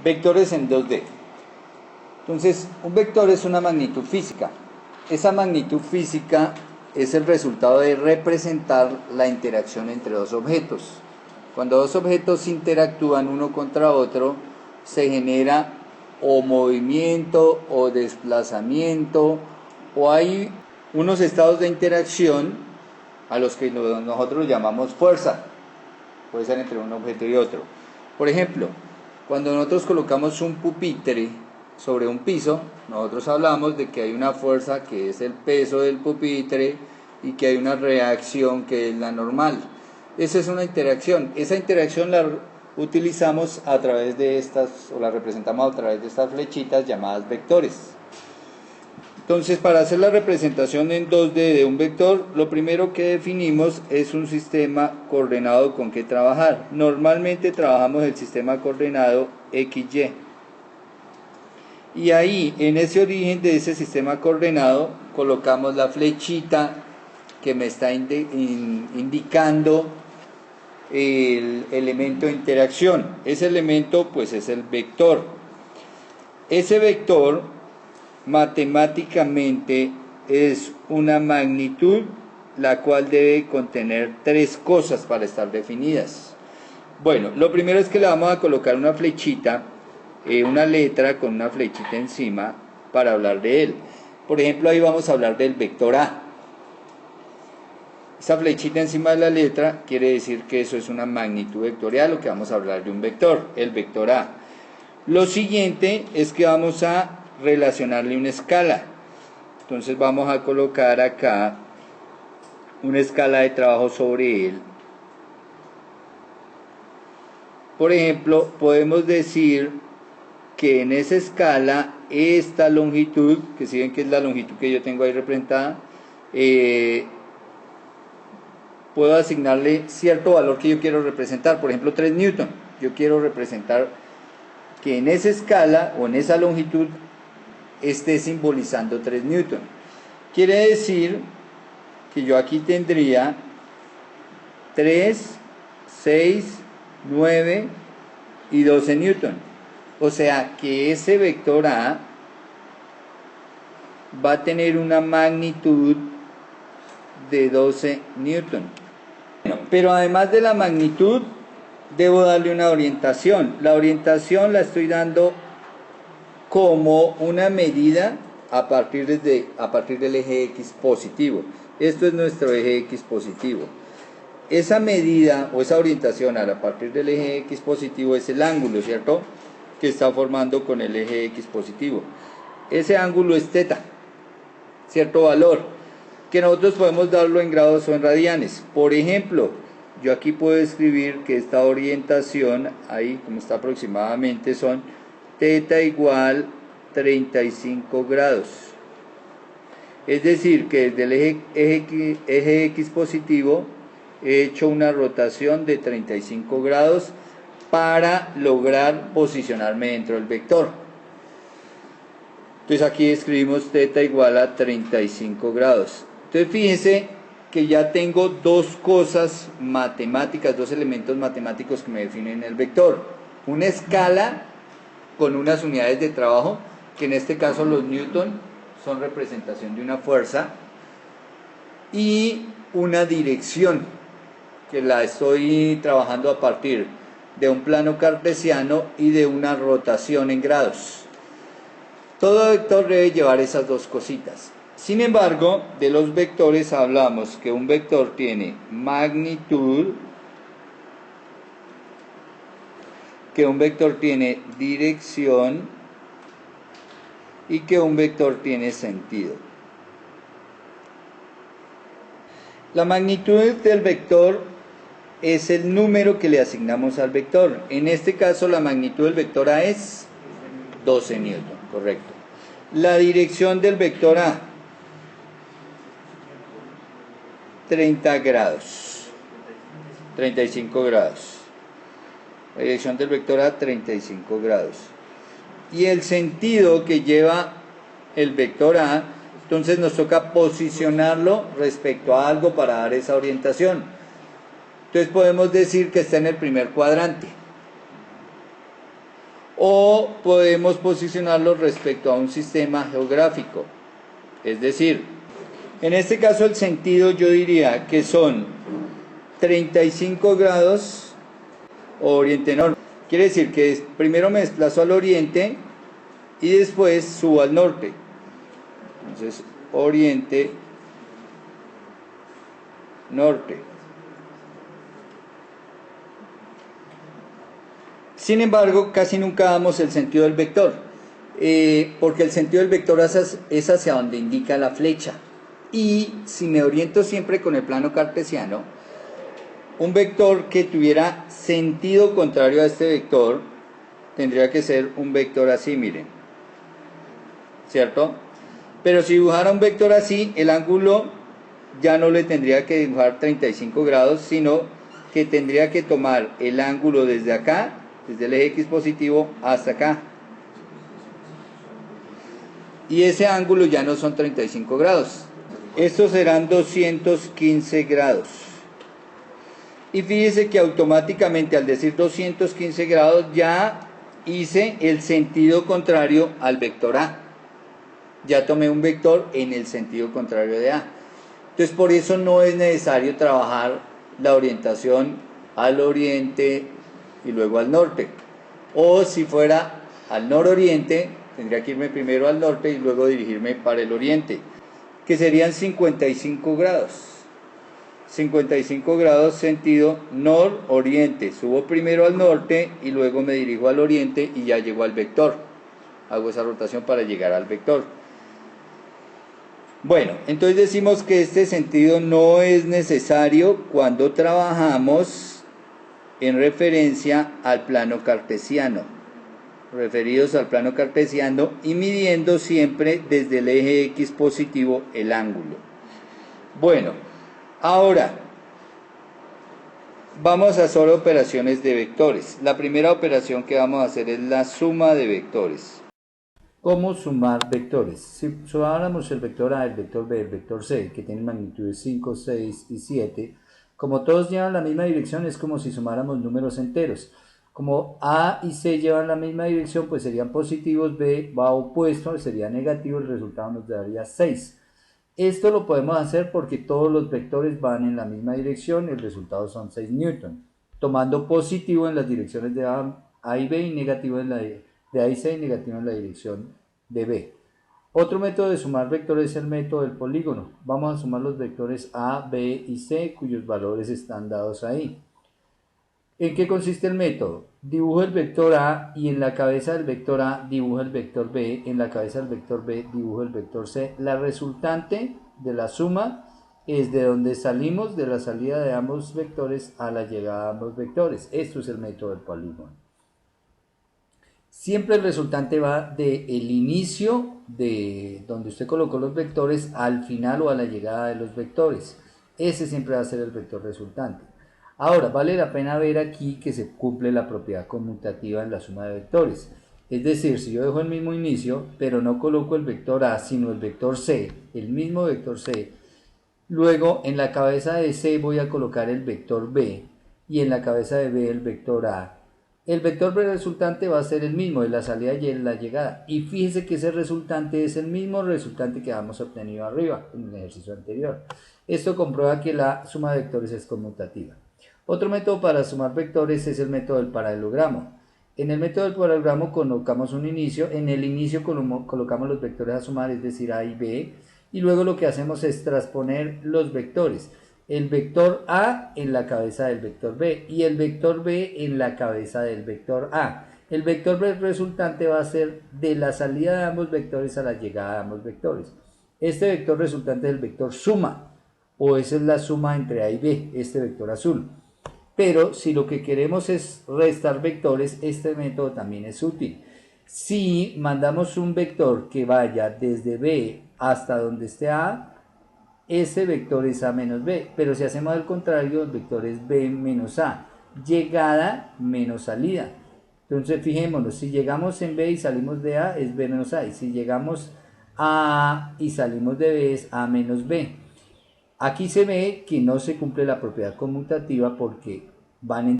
Vectores en 2D. Entonces, un vector es una magnitud física. Esa magnitud física es el resultado de representar la interacción entre dos objetos. Cuando dos objetos interactúan uno contra otro, se genera o movimiento o desplazamiento, o hay unos estados de interacción a los que nosotros llamamos fuerza. Puede ser entre un objeto y otro. Por ejemplo, cuando nosotros colocamos un pupitre sobre un piso, nosotros hablamos de que hay una fuerza que es el peso del pupitre y que hay una reacción que es la normal. Esa es una interacción. Esa interacción la utilizamos a través de estas, o la representamos a través de estas flechitas llamadas vectores. Entonces, para hacer la representación en 2D de un vector, lo primero que definimos es un sistema coordenado con que trabajar. Normalmente trabajamos el sistema coordenado XY. Y ahí, en ese origen de ese sistema coordenado, colocamos la flechita que me está indicando el elemento de interacción. Ese elemento, pues, es el vector. Ese vector matemáticamente es una magnitud la cual debe contener tres cosas para estar definidas. Bueno, lo primero es que le vamos a colocar una flechita, una letra con una flechita encima para hablar de él. Por ejemplo, ahí vamos a hablar del vector A. Esa flechita encima de la letra quiere decir que eso es una magnitud vectorial, o que vamos a hablar de un vector, el vector A. Lo siguiente es que vamos a relacionarle una escala. Entonces vamos a colocar acá una escala de trabajo sobre él. Por ejemplo, podemos decir que en esa escala, esta longitud, que si ven que es la longitud que yo tengo ahí representada, puedo asignarle cierto valor que yo quiero representar. Por ejemplo, 3 newton. Yo quiero representar que en esa escala o en esa longitud esté simbolizando 3 newton. Quiere decir que yo aquí tendría 3, 6, 9 y 12 newton. O sea que ese vector A va a tener una magnitud de 12 newton. Pero además de la magnitud, debo darle una orientación. La orientación la estoy dando como una medida a partir del eje X positivo. Esto es nuestro eje X positivo. Esa medida o esa orientación a partir del eje X positivo es el ángulo, ¿cierto?, que está formando con el eje X positivo. Ese ángulo es θ, cierto valor, que nosotros podemos darlo en grados o en radianes. Por ejemplo, yo aquí puedo escribir que esta orientación, ahí como está aproximadamente, son θ igual 35 grados. Es decir, que desde el eje X positivo he hecho una rotación de 35 grados para lograr posicionarme dentro del vector. Entonces aquí escribimos θ igual a 35 grados. Entonces fíjense que ya tengo dos cosas matemáticas, dos elementos matemáticos que me definen el vector. Una escala con unas unidades de trabajo, que en este caso los newton son representación de una fuerza, y una dirección que la estoy trabajando a partir de un plano cartesiano y de una rotación en grados. Todo vector debe llevar esas dos cositas. Sin embargo, de los vectores hablamos que un vector tiene magnitud, que un vector tiene dirección y que un vector tiene sentido. La magnitud del vector es el número que le asignamos al vector. En este caso la magnitud del vector A es 12 newton, correcto. La dirección del vector A, 30 grados, 35 grados. La dirección del vector A, 35 grados. Y el sentido que lleva el vector A, entonces nos toca posicionarlo respecto a algo para dar esa orientación. Entonces podemos decir que está en el primer cuadrante. o podemos posicionarlo respecto a un sistema geográfico. Es decir, en este caso el sentido yo diría que son 35 grados oriente norte. Quiere decir que primero me desplazo al oriente y después subo al norte. Entonces, oriente norte. Sin embargo, casi nunca damos el sentido del vector, porque el sentido del vector es hacia donde indica la flecha. Y si me oriento siempre con el plano cartesiano, un vector que tuviera sentido contrario a este vector tendría que ser un vector así, miren, ¿cierto? Pero si dibujara un vector así, el ángulo ya no le tendría que dibujar 35 grados, sino que tendría que tomar el ángulo desde acá, desde el eje X positivo hasta acá. Y ese ángulo ya no son 35 grados. Estos serán 215 grados. Y fíjese que automáticamente al decir 215 grados ya hice el sentido contrario al vector A. Ya tomé un vector en el sentido contrario de A. Entonces por eso no es necesario trabajar la orientación al oriente y luego al norte. O si fuera al nororiente, tendría que irme primero al norte y luego dirigirme para el oriente, que serían 55 grados. 55 grados sentido nororiente. Subo primero al norte y luego me dirijo al oriente y ya llego al vector. Hago esa rotación para llegar al vector. Bueno, entonces decimos que este sentido no es necesario cuando trabajamos en referencia al plano cartesiano, referidos al plano cartesiano y midiendo siempre desde el eje X positivo el ángulo. Bueno, ahora vamos a hacer operaciones de vectores. La primera operación que vamos a hacer es la suma de vectores. ¿Cómo sumar vectores? Si sumáramos el vector A, el vector B, el vector C, que tienen magnitudes 5, 6 y 7, como todos llevan la misma dirección, es como si sumáramos números enteros. Como A y C llevan la misma dirección, pues serían positivos, B va opuesto, sería negativo, el resultado nos daría 6. Esto lo podemos hacer porque todos los vectores van en la misma dirección y el resultado son 6 newton, tomando positivo en las direcciones de A y B y negativo en la de A y C y negativo en la dirección de B. Otro método de sumar vectores es el método del polígono. Vamos a sumar los vectores A, B y C cuyos valores están dados ahí. ¿En qué consiste el método? Dibujo el vector A y en la cabeza del vector A dibujo el vector B, en la cabeza del vector B dibujo el vector C. La resultante de la suma es de donde salimos, de la salida de ambos vectores a la llegada de ambos vectores. Esto es el método del polígono. Siempre el resultante va del inicio de donde usted colocó los vectores al final o a la llegada de los vectores. Ese siempre va a ser el vector resultante. Ahora, vale la pena ver aquí que se cumple la propiedad conmutativa en la suma de vectores. Es decir, si yo dejo el mismo inicio, pero no coloco el vector A, sino el vector C, el mismo vector C, luego en la cabeza de C voy a colocar el vector B y en la cabeza de B el vector A. El vector resultante va a ser el mismo de la salida y la llegada. Y fíjese que ese resultante es el mismo resultante que habíamos obtenido arriba en el ejercicio anterior. Esto comprueba que la suma de vectores es conmutativa. Otro método para sumar vectores es el método del paralelogramo. En el método del paralelogramo colocamos un inicio. En el inicio colocamos los vectores a sumar, es decir, A y B. Y luego lo que hacemos es transponer los vectores. El vector A en la cabeza del vector B y el vector B en la cabeza del vector A. El vector B resultante va a ser de la salida de ambos vectores a la llegada de ambos vectores. Este vector resultante es el vector suma, o esa es la suma entre A y B, este vector azul. Pero si lo que queremos es restar vectores, este método también es útil. Si mandamos un vector que vaya desde B hasta donde esté A, ese vector es A menos B, pero si hacemos al contrario, el vector es B menos A, llegada menos salida. Entonces fijémonos, si llegamos en B y salimos de A es B menos A, y si llegamos a A y salimos de B es A menos B. Aquí se ve que no se cumple la propiedad conmutativa porque van en